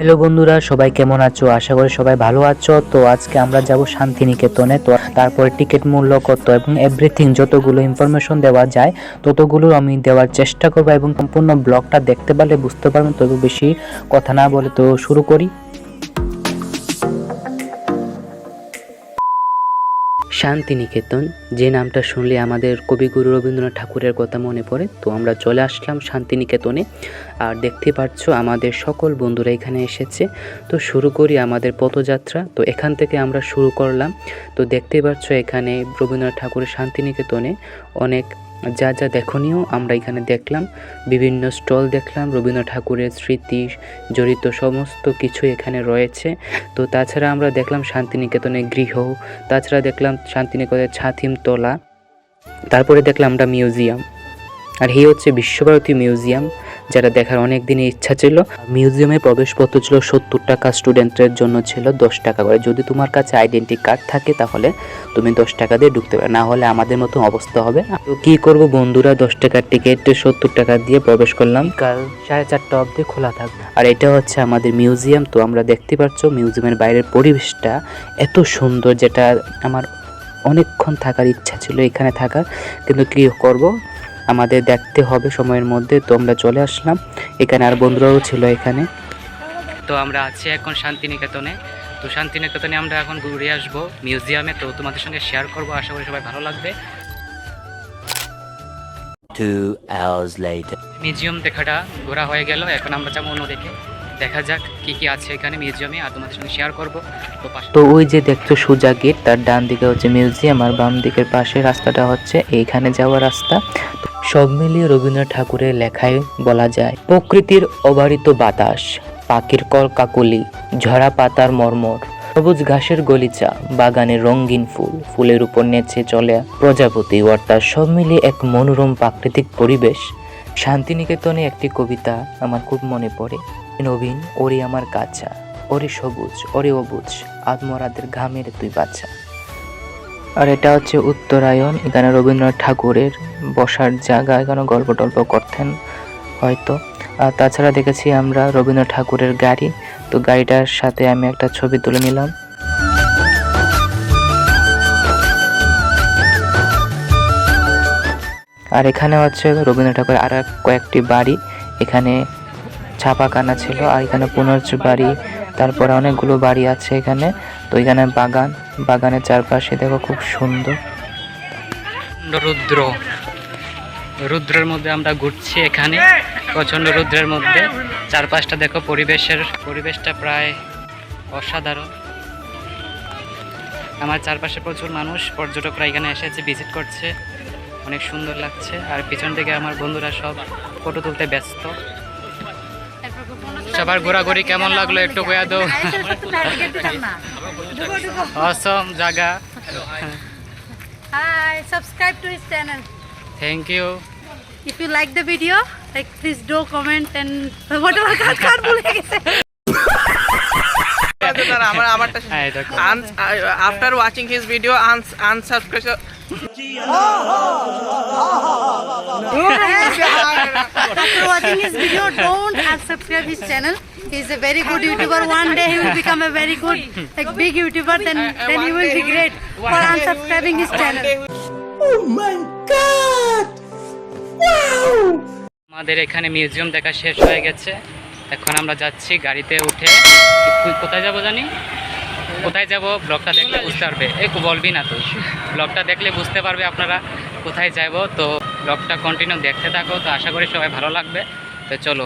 Hello বন্ধুরা, সবাই কেমন আছো? আশা করি সবাই ভালো আছো। তো আজকে আমরা যাব শান্তিনিকেতনে। তো তারপরে টিকিট মূল্য কত এবং এভরিথিং যতগুলো ইনফরমেশন দেওয়া যায় ততগুলো আমি দেওয়ার চেষ্টা করবো এবং সম্পূর্ণ ব্লগটা দেখতে পারলে বুঝতে পারবেন। তবে বেশি কথা না বলে তো শুরু করি। শান্তিনিকেতন, যে নামটা শুনলে আমাদের কবিগুরু রবীন্দ্রনাথ ঠাকুরের কথা মনে পড়ে। তো আমরা চলে আসলাম শান্তিনিকেতনে। আর দেখতে পাচ্ছ আমাদের সকল বন্ধুরা এখানে এসেছে। তো শুরু করি আমাদের পথযাত্রা। তো এখান থেকে আমরা শুরু করলাম। তো দেখতে পাচ্ছ এখানে রবীন্দ্রনাথ ঠাকুরের শান্তিনিকেতনে অনেক যা যা দেখনীয় আমরা এখানে দেখলাম। বিভিন্ন স্টল দেখলাম, রবীন্দ্রনাথ ঠাকুরের স্মৃতি জড়িত সমস্ত কিছু এখানে রয়েছে। তো তাছাড়া আমরা দেখলাম শান্তিনিকেতনের গৃহ, তাছাড়া দেখলাম শান্তিনিকেতনের ছাতিমতলা, তারপরে দেখলাম আমরা মিউজিয়াম। আর এই হচ্ছে বিশ্বভারতী মিউজিয়াম, যারা দেখার অনেক দিনের ইচ্ছা ছিল। মিউজিয়ামে প্রবেশপত্র ছিল 70 টাকা, স্টুডেন্টদের জন্য ছিল 10 টাকা করে। যদি তোমার কাছে আইডেন্টি কার্ড থাকে তাহলে তুমি 10 টাকা দিয়ে ঢুকতে পারো, না হলে আমাদের মতো অবস্থা হবে। তো কী করবো বন্ধুরা, 10 টাকার টিকিট 70 টাকা দিয়ে প্রবেশ করলাম। কাল 4:30 অবধি খোলা থাকবে। আর এটা হচ্ছে আমাদের মিউজিয়াম। তো আমরা দেখতে পাচ্ছ মিউজিয়ামের বাইরের পরিবেশটা এত সুন্দর, যেটা আমার অনেকক্ষণ থাকার ইচ্ছা ছিল এখানে থাকার, কিন্তু কী করব, আমাদের দেখতে হবে সময়ের মধ্যে। তো আমরা চলে আসলাম এখানে, আর বন্ধুরাও ছিল এখানে। তো আমরা আছি এখন শান্তিনিকেতনে। তো শান্তিনিকেতনে আমরা এখন ঘুরে আসবো মিউজিয়ামে। তো তোমাদের সঙ্গে শেয়ার করবো, আশা করি সবাই ভালো লাগবে। 2 hours later. মিউজিয়াম দেখাটা ঘোরা হয়ে গেল, এখন আমরা যাবো অন্যদিকে। দেখা যাক কি কি আছে এখানে মিউজিয়ামে, আর তোমাদের সঙ্গে শেয়ার করবো। তো ওই যে দেখছো সোজা গেট, তার ডান দিকে হচ্ছে মিউজিয়াম, আর বাম দিকের পাশে রাস্তাটা হচ্ছে এইখানে যাওয়ার রাস্তা। সব মিলিয়ে রবীন্দ্রনাথ ঠাকুরের লেখায় বলা যায়, প্রকৃতির অবারিত বাতাস, পাখির কলকাকলি, ঝরা পাতার মর্মর, সবুজ ঘাসের গলিচা, বাগানের রঙিন ফুল, ফুলের উপর নেচে চলে প্রজাপতি, অর্থাৎ সব মিলিয়ে এক মনোরম প্রাকৃতিক পরিবেশ। শান্তিনিকেতনে একটি কবিতা আমার খুব মনে পড়ে, নবীন ওরে আমার কাছা, ওরে সবুজ ওরে অবুজ, আত্মরাদের ঘামের তুই বাচ্চা। আর এটা হচ্ছে উত্তরায়ণ, এখানে রবীন্দ্রনাথ ঠাকুরের বসার জায়গা, এখানে গল্প টল্প করতেন হয়তো। আর তাছাড়া দেখেছি আমরা রবীন্দ্রনাথ ঠাকুরের গাড়ি। তো গাড়িটার সাথে আমি একটা ছবি তুলে নিলাম। আর এখানে হচ্ছে রবীন্দ্রনাথ ঠাকুরের আর কয়েকটি বাড়ি, এখানে ছাপাখানা ছিল, আর এখানে পুনর্জ বাড়ি, তারপরে অনেকগুলো বাড়ি আছে এখানে। তো এখানে বাগান, বাগানের চারপাশে দেখো খুব সুন্দর। রুদ্রের মধ্যে আমরা ঘুরছি এখানে, প্রচণ্ড রুদ্রের মধ্যে। চারপাশটা দেখো, পরিবেশটা প্রায় অসাধারণ। আমার চারপাশে প্রচুর মানুষ, পর্যটকরা এখানে এসেছে, ভিজিট করছে, অনেক সুন্দর লাগছে। আর পিছন থেকে আমার বন্ধুরা সব ফটো তুলতে ব্যস্ত। সবার ঘোরাঘুরি কেমন লাগলো একটু কইয়া দাও। অসম জায়গা। Hi, subscribe to his channel. Thank you. If you like the video, like please do comment and whatever কাজ ভুলে গেছে। After watching his video, unsubscribe. After watching his video, don't unsubscribe his channel. He's a very good YouTuber. One day he will become a very good, like big YouTuber. Then he will be great for unsubscribing his channel. Oh my God! Wow! আমাদের এখানে museum দেখা শেষ হয়ে গেছে। এখন আমরা যাচ্ছি গাড়িতে উঠে। কোথায় যাব জানি, কোথায় যাব ব্লগটা দেখলে বুঝতে পারবে। বলবি না তো, ব্লগটা দেখলে বুঝতে পারবে আপনারা কোথায় যাব। তো ব্লগটা কন্টিনিউ দেখতে থাকো। তো আশা করি সবাই ভালো লাগবে। তো চলো।